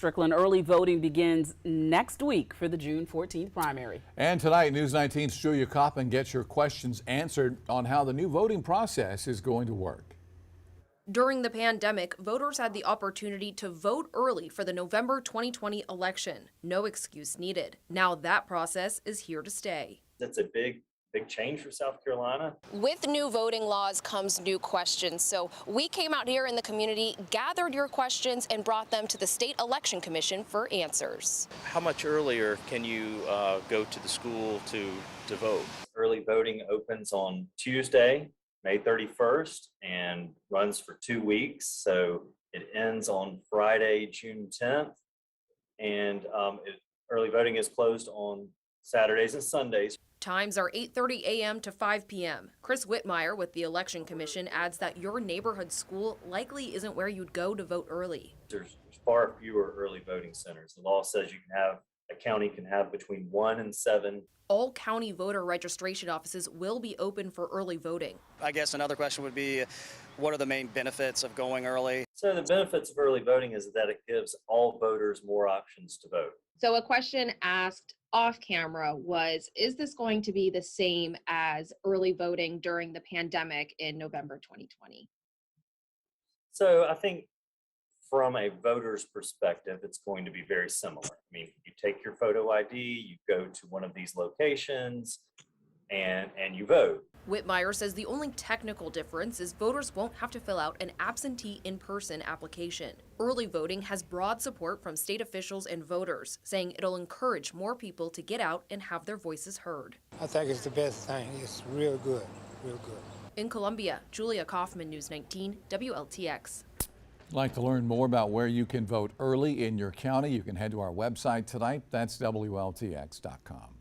Strickland, early voting begins next week for the June 14th primary. And tonight, News 19's Julia Coppin gets your questions answered on how the new voting process is going to work. During the pandemic, voters had the opportunity to vote early for the November 2020 election. No excuse needed. Now that process is here to stay. That's a big change for South Carolina. With new voting laws comes new questions. So we came out here in the community, gathered your questions, and brought them to the State Election Commission for answers. How much earlier can you go to the school to vote? Early voting opens on Tuesday, May 31st, and runs for 2 weeks. So it ends on Friday, June 10th. And early voting is closed on Saturdays and Sundays. Times are 8:30 a.m. to 5 p.m. Chris Whitmire with the Election Commission adds that your neighborhood school likely isn't where you'd go to vote early. There's far fewer early voting centers. The law says a county can have between 1 and 7. All county voter registration offices will be open for early voting. I guess another question would be, what are the main benefits of going early? So the benefits of early voting is that it gives all voters more options to vote. So a question asked off camera was, is this going to be the same as early voting during the pandemic in November 2020? So I think from a voter's perspective, it's going to be very similar. I mean, you take your photo ID, you go to one of these locations, and you vote. Whitmire says the only technical difference is voters won't have to fill out an absentee in-person application. Early voting has broad support from state officials and voters, saying it'll encourage more people to get out and have their voices heard. I think it's the best thing. It's real good, real good. In Columbia, Julia Kaufman, News 19, WLTX. Like to learn more about where you can vote early in your county? You can head to our website tonight. That's WLTX.com.